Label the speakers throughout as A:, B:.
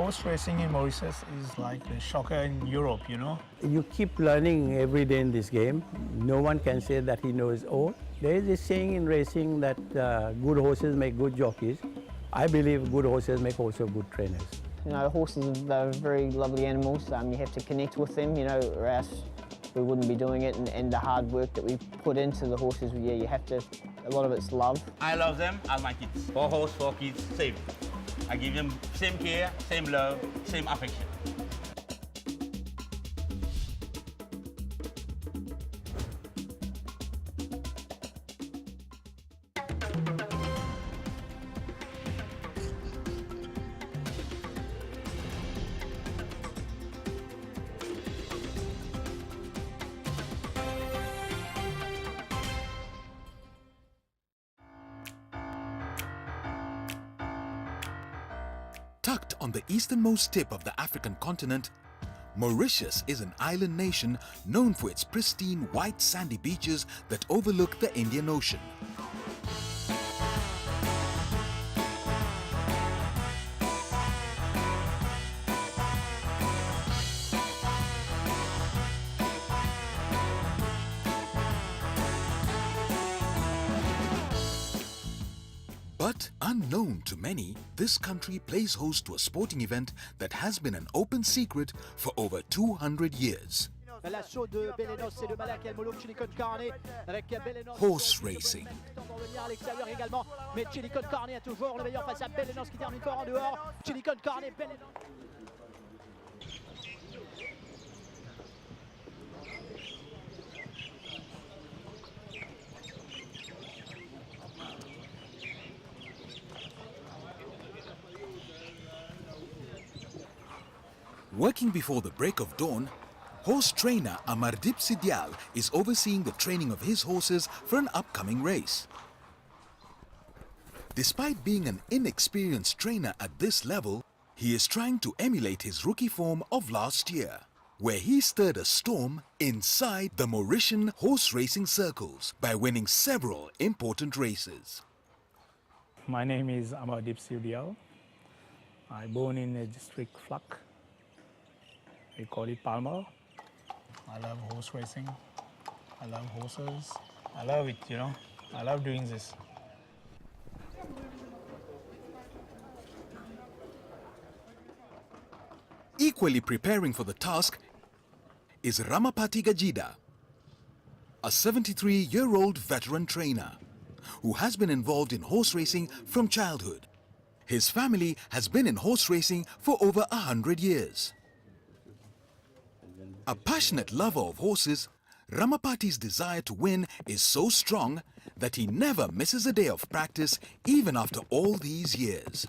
A: Horse racing in Mauritius is like the shocker in Europe, you know.
B: You keep learning every day in this game. No one can say that he knows all. There is this saying in racing that good horses make good jockeys. I believe good horses make also good trainers.
C: You know, horses, they're very lovely animals. You have to connect with them, you know, or else we wouldn't be doing it. And the hard work that we put into the horses, yeah, you have to, a lot of it's love.
D: I love them as my kids. For horse, for kids, same. I give them same care, same love, same affection.
E: Tucked on the easternmost tip of the African continent, Mauritius is an island nation known for its pristine white sandy beaches that overlook the Indian Ocean. But unknown to many, this country plays host to a sporting event that has been an open secret for over 200 years. Horse racing. Working before the break of dawn, horse trainer Amar Sewdyal is overseeing the training of his horses for an upcoming race. Despite being an inexperienced trainer at this level, he is trying to emulate his rookie form of last year, where he stirred a storm inside the Mauritian horse racing circles by winning several important races.
A: My name is Amar Sewdyal. I born in the district Flak. We call it Palmer. I love horse racing. I love horses. I love it, you know. I love doing this.
E: Equally preparing for the task is Ramapatee Gujadhur, a 73-year-old veteran trainer who has been involved in horse racing from childhood. His family has been in horse racing for over 100 years. A passionate lover of horses, Ramapatee's desire to win is so strong that he never misses a day of practice even after all these years.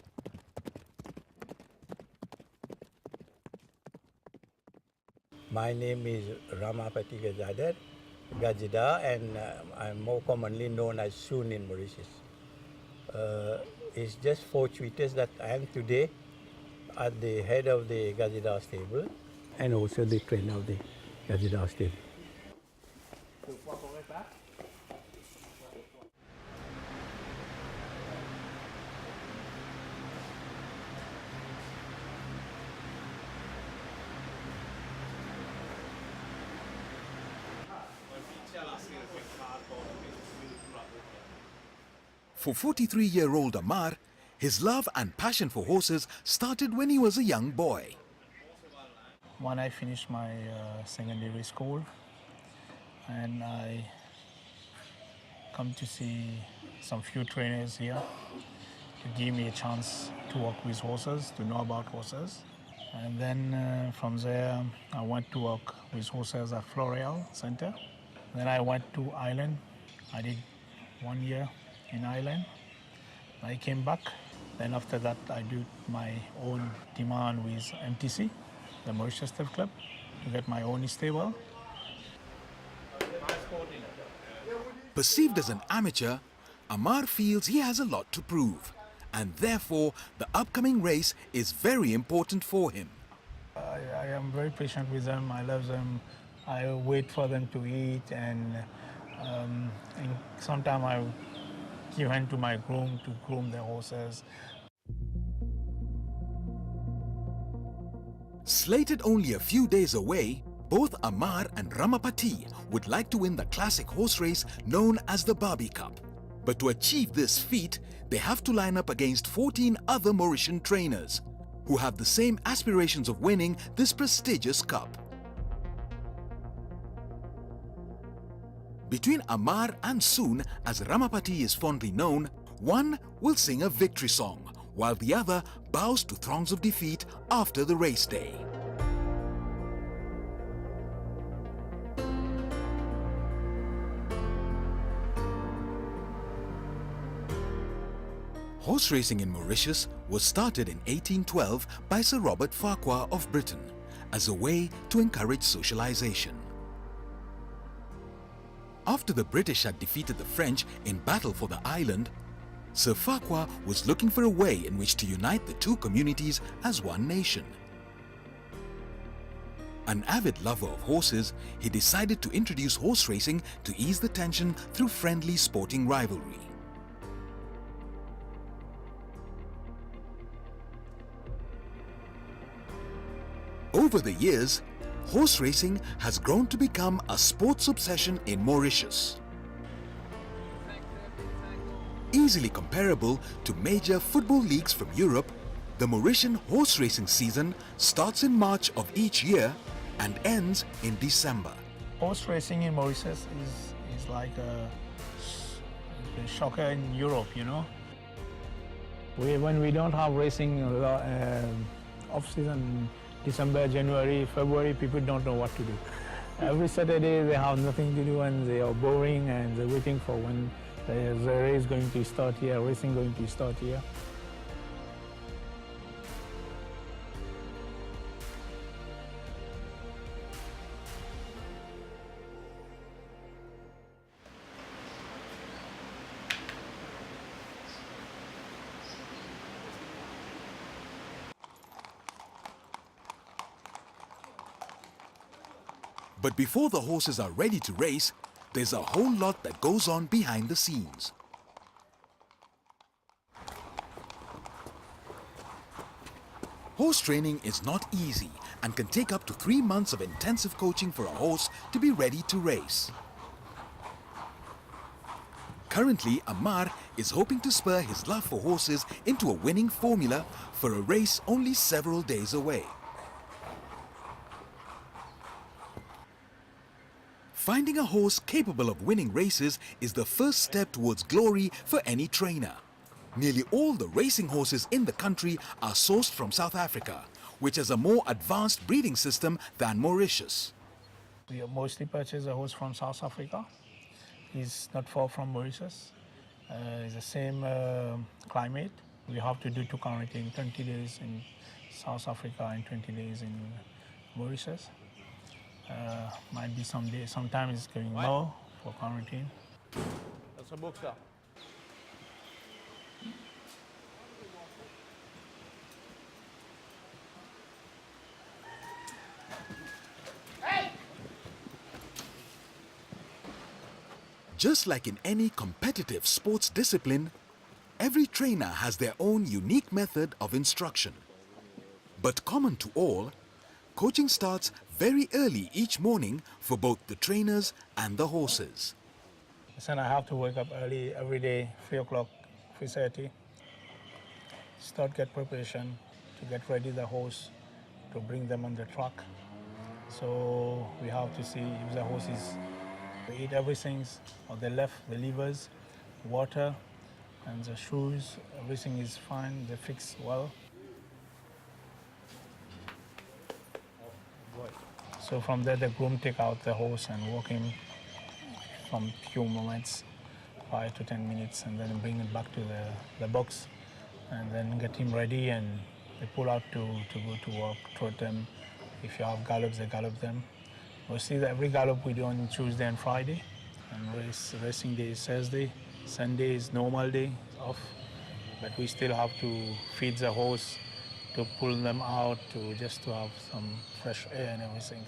B: My name is Ramapatee Gujadhur, and I'm more commonly known as Soon in Mauritius. It's just fortuitous that I am today at the head of the Gujadhur stable and also the trainer of the Gujadhur stable.
E: For 43-year-old Amar, his love and passion for horses started when he was a young boy.
A: When I finished my secondary school, and I come to see some few trainers here to give me a chance to work with horses, to know about horses. And then from there, I went to work with horses at Sewdyal Center. Then I went to Ireland. I did 1 year in Ireland. I came back. Then after that, I did my own demand with MTC, the Mauritius Club, to get my own stable.
E: Perceived as an amateur, Amar feels he has a lot to prove, and therefore the upcoming race is very important for him.
A: I am very patient with them. I love them. I wait for them to eat, and sometimes I give hand to my groom to groom the horses.
E: Slated only a few days away, both Amar and Ramapatee would like to win the classic horse race known as the Barbie Cup. But to achieve this feat, they have to line up against 14 other Mauritian trainers who have the same aspirations of winning this prestigious cup. Between Amar and Soon, as Ramapatee is fondly known, one will sing a victory song, while the other bows to throngs of defeat after the race day. Horse racing in Mauritius was started in 1812 by Sir Robert Farquhar of Britain as a way to encourage socialization. After the British had defeated the French in battle for the island, Sir Farquhar was looking for a way in which to unite the two communities as one nation. An avid lover of horses, he decided to introduce horse racing to ease the tension through friendly sporting rivalry. Over the years, horse racing has grown to become a sports obsession in Mauritius. Easily comparable to major football leagues from Europe, the Mauritian horse racing season starts in March of each year and ends in December.
A: Horse racing in Mauritius is like a shocker in Europe, you know. When we don't have racing off-season, December, January, February, people don't know what to do. Every Saturday they have nothing to do and they are boring and they're waiting for when the race going to start here, racing going to start here.
E: But before the horses are ready to race, there's a whole lot that goes on behind the scenes. Horse training is not easy and can take up to 3 months of intensive coaching for a horse to be ready to race. Currently, Amar is hoping to spur his love for horses into a winning formula for a race only several days away. Finding a horse capable of winning races is the first step towards glory for any trainer. Nearly all the racing horses in the country are sourced from South Africa, which has a more advanced breeding system than Mauritius.
A: We mostly purchase a horse from South Africa. He's not far from Mauritius. It's the same climate. We have to do 2 quarantine, 20 days in South Africa and 20 days in Mauritius. Might be some days, sometimes it's going low for quarantine.
F: That's a boxer.
E: Just like in any competitive sports discipline, every trainer has their own unique method of instruction. But common to all, coaching starts very early each morning for both the trainers and the horses.
A: Listen, I have to wake up early every day, 3 o'clock, 3:30. Start get preparation to get ready the horse to bring them on the track. So we have to see if the horse is eat everything on the left, the levers, water, and the shoes. Everything is fine. They fix well. So from there, the groom take out the horse and walk him from few moments, 5 to 10 minutes, and then bring it back to the box, and then get him ready, and they pull out to go to work, trot them. If you have gallops, they gallop them. Mostly every gallop we do on Tuesday and Friday, and racing day is Thursday. Sunday is normal day, off, but we still have to feed the horse, to pull them out, just to have some fresh air and everything.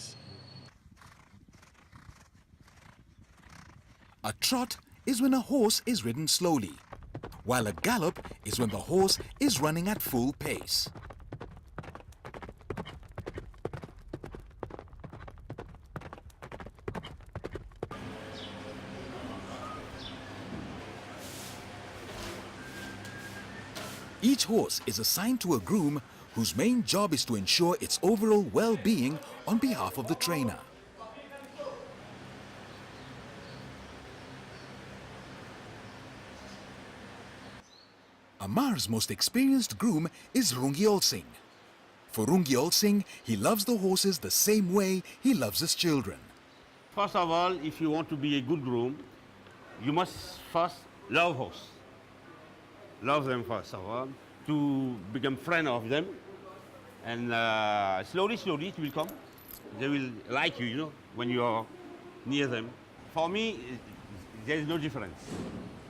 E: A trot is when a horse is ridden slowly, while a gallop is when the horse is running at full pace. Each horse is assigned to a groom whose main job is to ensure its overall well-being on behalf of the trainer. Amar's most experienced groom is Rungiol Singh. For Rungiol Singh, he loves the horses the same way he loves his children.
D: First of all, if you want to be a good groom, you must first love horse. Love them first of all, to become friend of them. And slowly it will come. They will like you, you know, when you are near them. For me, there is no difference.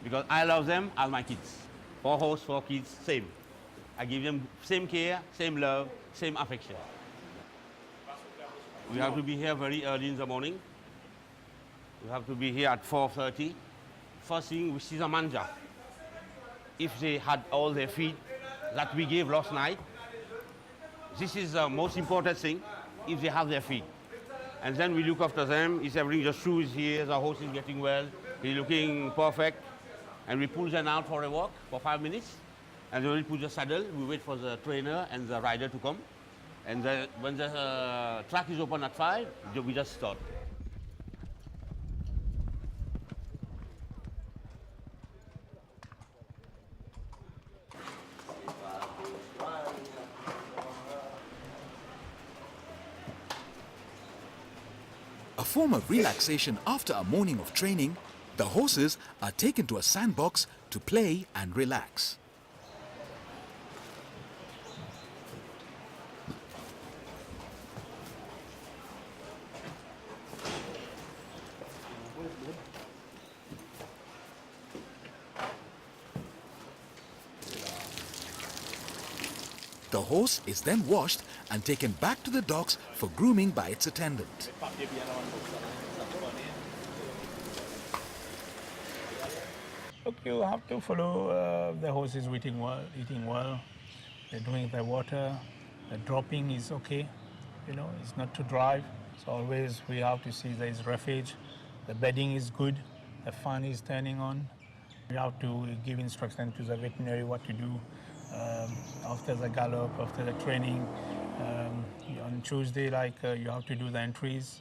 D: Because I love them, all my kids. 4 horse, 4 kids, same. I give them same care, same love, same affection. We have to be here very early in the morning. We have to be here at 4:30. First thing, we see the manja. If they had all their feed that we gave last night, this is the most important thing, if they have their feed. And then we look after them. Is everything, the shoe is here, the horse is getting well, he's looking perfect. And we pull them out for a walk for 5 minutes. And then we put the saddle, we wait for the trainer and the rider to come. And when the track is open at 5, we just start.
E: A form of relaxation after a morning of training, the horses are taken to a sandbox to play and relax. The horse is then washed and taken back to the docks for grooming by its attendant.
A: Look, you have to follow the horses eating well. They're drinking their water. The dropping is okay. You know, it's not too dry. So always we have to see there is refuge. The bedding is good. The fan is turning on. We have to give instruction to the veterinary what to do after the gallop, after the training. On Tuesday, you have to do the entries.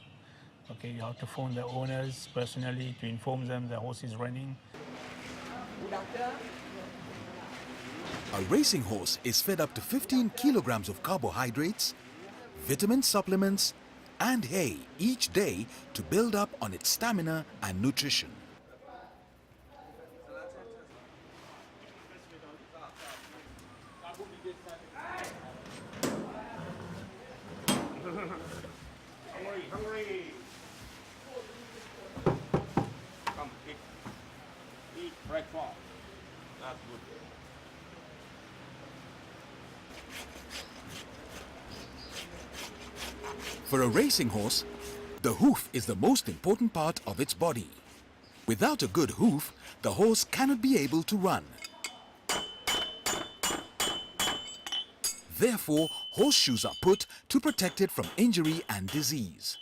A: Okay, you have to phone the owners personally to inform them the horse is running.
E: A racing horse is fed up to 15 kilograms of carbohydrates, vitamin supplements, and hay each day to build up on its stamina and nutrition.
D: Hungry. Come, eat breakfast. That's good.
E: For a racing horse, the hoof is the most important part of its body. Without a good hoof, the horse cannot be able to run. Therefore, horseshoes are put to protect it from injury and disease.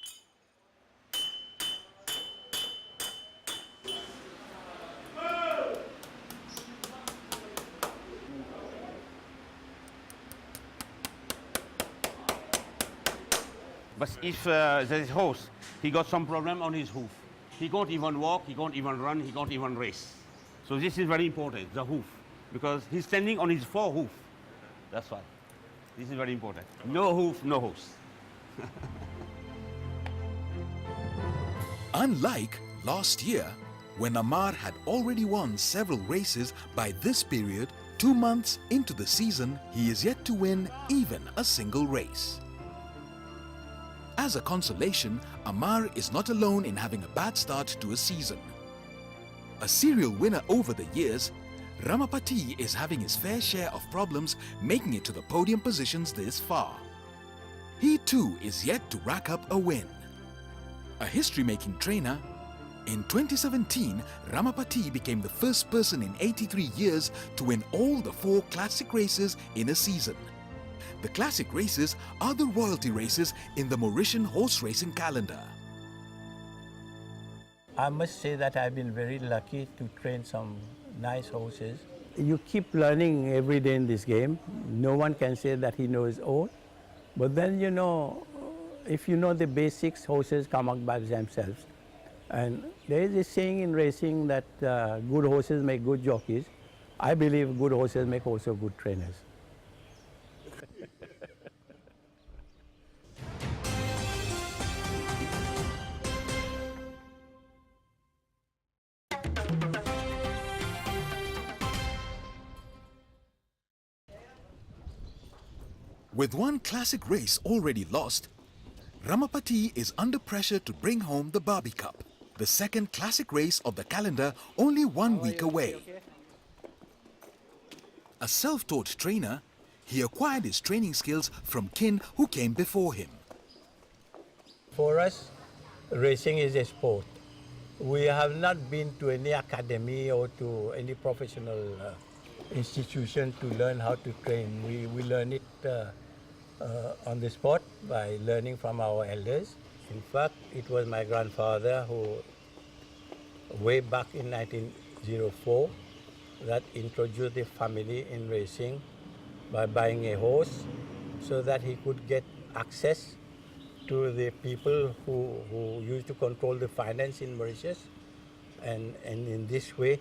D: But if there is horse, he got some problem on his hoof. He can't even walk, he can't even run, he can't even race. So this is very important, the hoof, because he's standing on his 4 hoof. That's why. This is very important. No hoof, no horse.
E: Unlike last year, when Amar had already won several races by this period, 2 months into the season, he is yet to win even a single race. As a consolation, Amar is not alone in having a bad start to a season. A serial winner over the years, Ramapatee is having his fair share of problems making it to the podium positions this far. He too is yet to rack up a win. A history-making trainer, in 2017, Ramapatee became the first person in 83 years to win all the 4 classic races in a season. The classic races are the royalty races in the Mauritian horse racing calendar.
B: I must say that I've been very lucky to train some nice horses. You keep learning every day in this game. No one can say that he knows all. But then, you know, if you know the basics, horses come out by themselves. And there is a saying in racing that good horses make good jockeys. I believe good horses make also good trainers.
E: With one classic race already lost, Ramapatee is under pressure to bring home the Barbie Cup, the second classic race of the calendar only 1 week away. A self-taught trainer, he acquired his training skills from kin who came before him.
B: For us, racing is a sport. We have not been to any academy or to any professional institution to learn how to train. We learn it on the spot by learning from our elders. In fact, it was my grandfather who, way back in 1904, that introduced the family in racing by buying a horse so that he could get access to the people who used to control the finance in Mauritius. And in this way,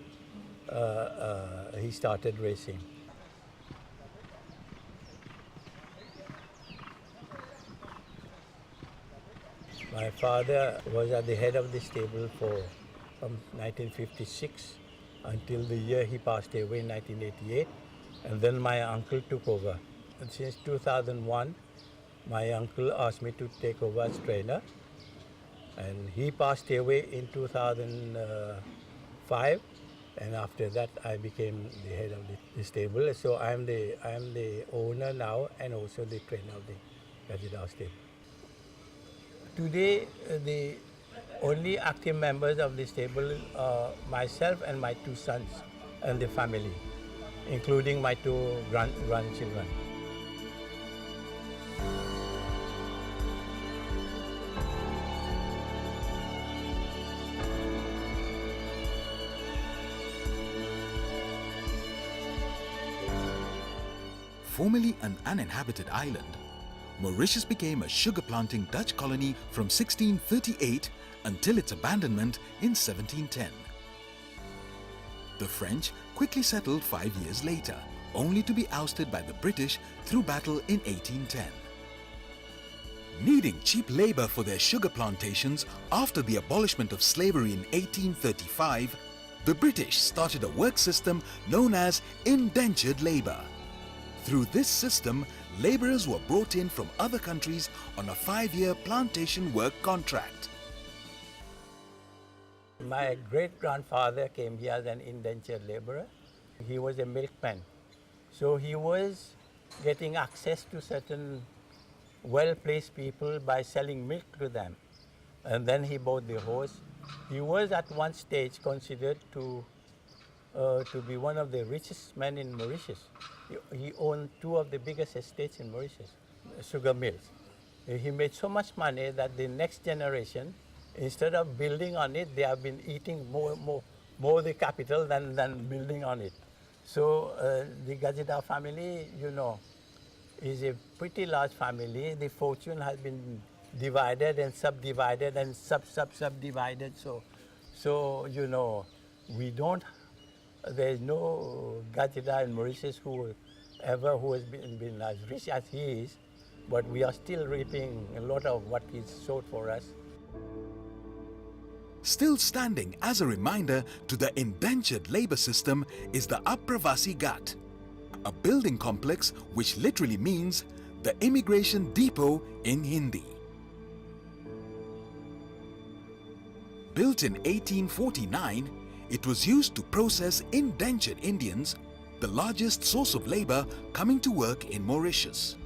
B: he started racing. My father was at the head of the stable from 1956 until the year he passed away in 1988, and then my uncle took over. And since 2001, my uncle asked me to take over as trainer, and he passed away in 2005, and after that I became the head of the stable. So I am the owner now and also the trainer of the Gujadhur stable. Today, the only active members of the stable are myself and my two sons and the family, including my two grandchildren.
E: Formerly an uninhabited island, Mauritius became a sugar planting Dutch colony from 1638 until its abandonment in 1710. The French quickly settled 5 years later, only to be ousted by the British through battle in 1810. Needing cheap labor for their sugar plantations after the abolishment of slavery in 1835, the British started a work system known as Indentured Labour. Through this system, labourers were brought in from other countries on a 5-year plantation work contract.
B: My great-grandfather came here as an indentured labourer. He was a milkman. So he was getting access to certain well-placed people by selling milk to them. And then he bought the horse. He was at one stage considered to be one of the richest men in Mauritius. He owned 2 of the biggest estates in Mauritius, sugar mills. He made so much money that the next generation, instead of building on it, they have been eating more the capital than building on it. So the Gujadhur family, you know, is a pretty large family. The fortune has been divided and subdivided and subdivided. So you know, there is no Gujadhur in Mauritius who has been as rich as he is, but we are still reaping a lot of what he's sowed for us.
E: Still standing as a reminder to the indentured labour system is the Pravasi Ghat, a building complex which literally means the immigration depot in Hindi. Built in 1849, it was used to process indentured Indians, the largest source of labour coming to work in Mauritius.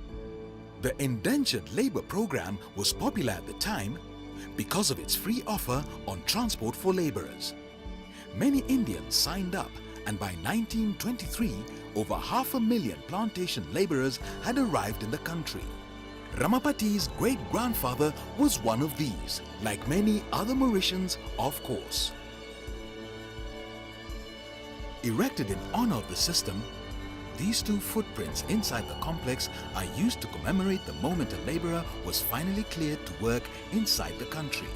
E: The indentured labour program was popular at the time because of its free offer on transport for labourers. Many Indians signed up, and by 1923, over 500,000 plantation labourers had arrived in the country. Ramapatee's great-grandfather was one of these, like many other Mauritians, of course. Erected in honor of the system, these two footprints inside the complex are used to commemorate the moment a labourer was finally cleared to work inside the country.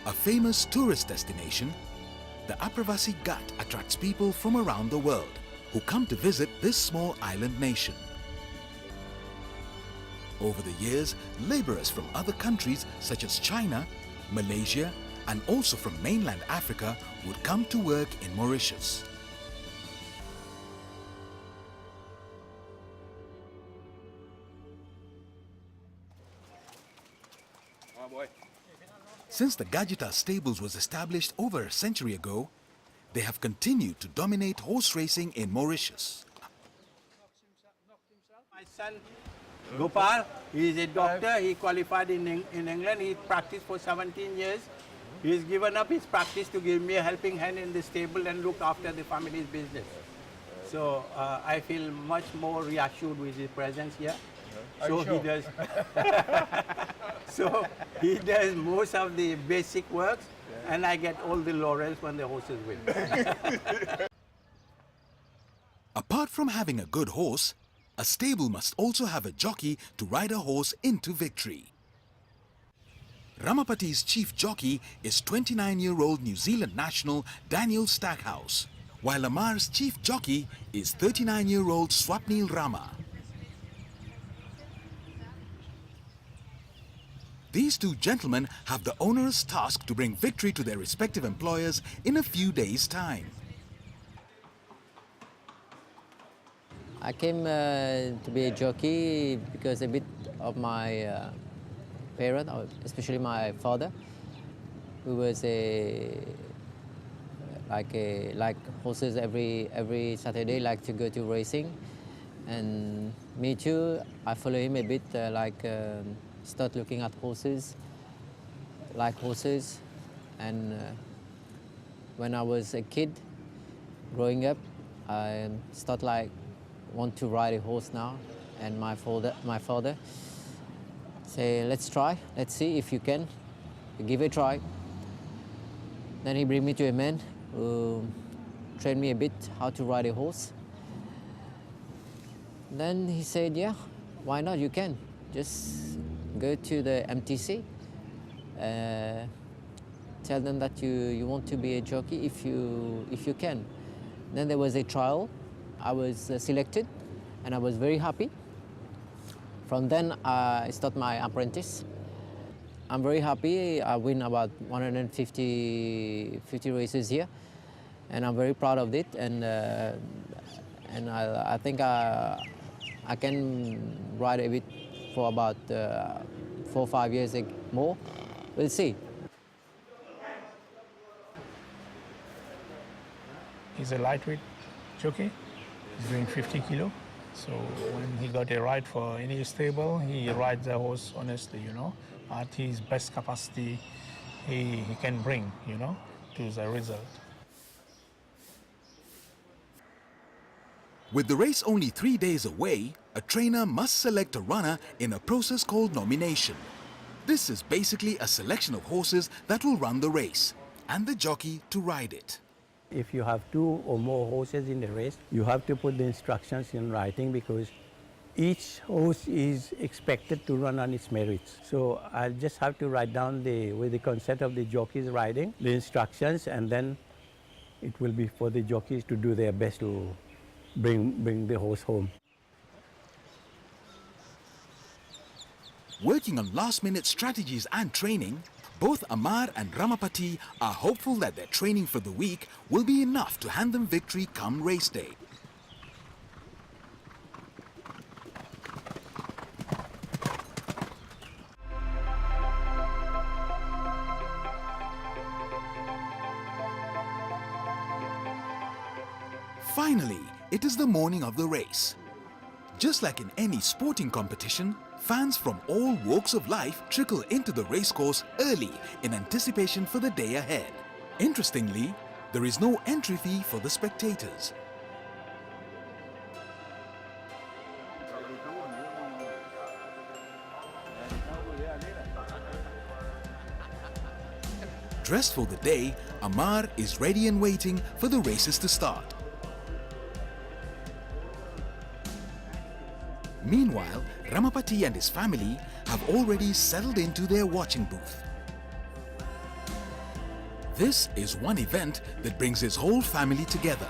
E: A famous tourist destination, the Apravasi Ghat attracts people from around the world who come to visit this small island nation. Over the years, labourers from other countries such as China, Malaysia, and also from mainland Africa would come to work in Mauritius. Since the Gajita stables was established over a century ago, they have continued to dominate horse racing in Mauritius.
B: My son Gopal, he is a doctor. He qualified in England. He practiced for 17 years. He's given up his practice to give me a helping hand in the stable and look after the family's business. So I feel much more reassured with his presence here. So he does. So he does most of the basic works, and I get all the laurels when the horses win.
E: Apart from having a good horse, a stable must also have a jockey to ride a horse into victory. Ramapatee's chief jockey is 29-year-old New Zealand national Daniel Stackhouse, while Amar's chief jockey is 39-year-old Swapnil Rama. These two gentlemen have the onerous task to bring victory to their respective employers in a few days' time.
G: I came to be a jockey because a bit of my parent, especially my father, who was like horses every Saturday, like to go to racing, and me too. I follow him a bit, start looking at horses, like horses, and when I was a kid, growing up, I want to ride a horse now, and my father say, let's try, let's see if you can, give it a try. Then he bring me to a man who trained me a bit how to ride a horse. Then he said, yeah, why not, you can. Just go to the MTC, tell them that you want to be a jockey if you can. Then there was a trial. I was selected, and I was very happy. From then, I started my apprentice. I'm very happy. I win about 150 races here, and I'm very proud of it. And I think I can ride a bit for about 4 or 5 years more. We'll see.
A: He's a lightweight jockey. He's doing 50 kilo. So when he got a ride for any stable, he rides the horse honestly, at his best capacity he can bring, to the result.
E: With the race only 3 days away, a trainer must select a runner in a process called nomination. This is basically a selection of horses that will run the race, and the jockey to ride it.
B: If you have 2 or more horses in the race, you have to put the instructions in writing, because each horse is expected to run on its merits. So I'll just have to write down with the consent of the jockeys riding, the instructions, and then it will be for the jockeys to do their best to bring the horse home.
E: Working on last-minute strategies and training, both Amar and Ramapatee are hopeful that their training for the week will be enough to hand them victory come race day. Finally, it is the morning of the race. Just like in any sporting competition, fans from all walks of life trickle into the racecourse early in anticipation for the day ahead. Interestingly, there is no entry fee for the spectators. Dressed for the day, Amar is ready and waiting for the races to start. Meanwhile, Ramapatee and his family have already settled into their watching booth. This is one event that brings his whole family together.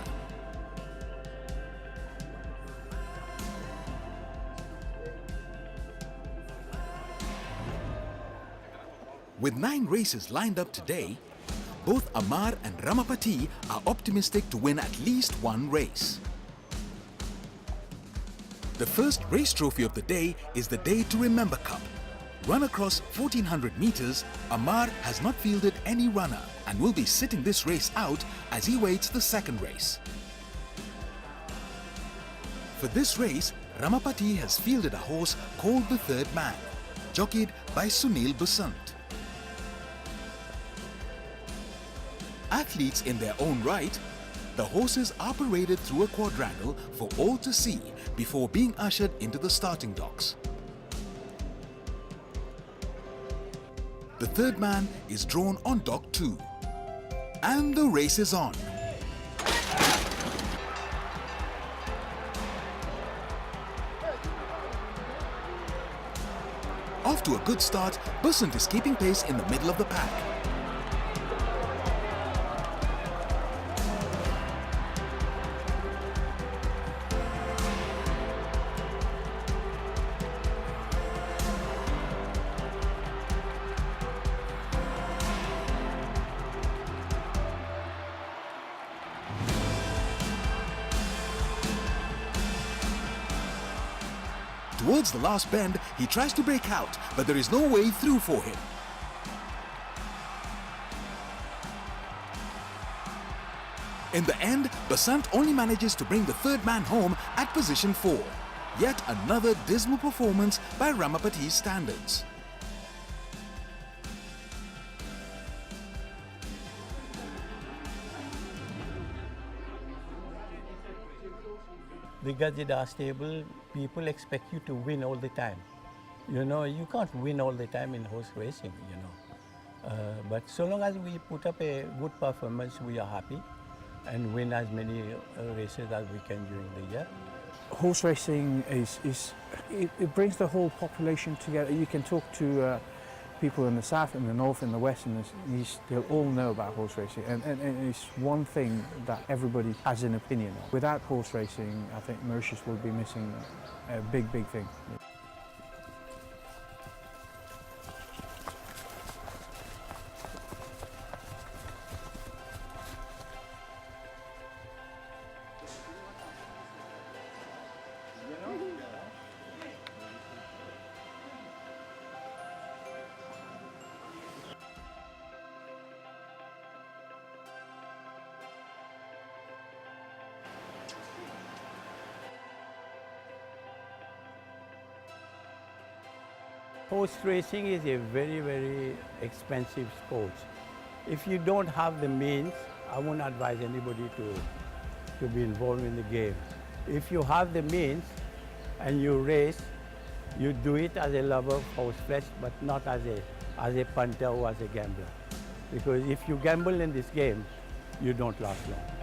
E: With 9 races lined up today, both Amar and Ramapatee are optimistic to win at least one race. The first race trophy of the day is the Day to Remember Cup. Run across 1400 meters, Amar has not fielded any runner and will be sitting this race out as he waits the second race. For this race, Ramapatee has fielded a horse called the Third Man, jockeyed by Sunil Basant. Athletes in their own right, the horses are paraded through a quadrangle for all to see before being ushered into the starting docks. The Third Man is drawn on dock 2. And the race is on. Off to a good start, Basant is keeping pace in the middle of the pack. Towards the last bend, he tries to break out, but there is no way through for him. In the end, Basant only manages to bring the Third Man home at position 4. Yet another dismal performance by Ramapatee's standards.
B: The Gujadhur stable, people expect you to win all the time. You know, you can't win all the time in horse racing, you know. But so long as we put up a good performance, we are happy and win as many races as we can during the year.
F: Horse racing it brings the whole population together. You can talk to people in the south, in the north, in the west, and the east. They'll all know about horse racing, and it's one thing that everybody has an opinion on. Without horse racing, I think Mauritius will be missing a big thing.
B: Horse racing is a very expensive sport. If you don't have the means, I won't advise anybody to be involved in the game. If you have the means and you race, you do it as a lover of horseflesh, but not as a punter or as a gambler. Because if you gamble in this game, you don't last long.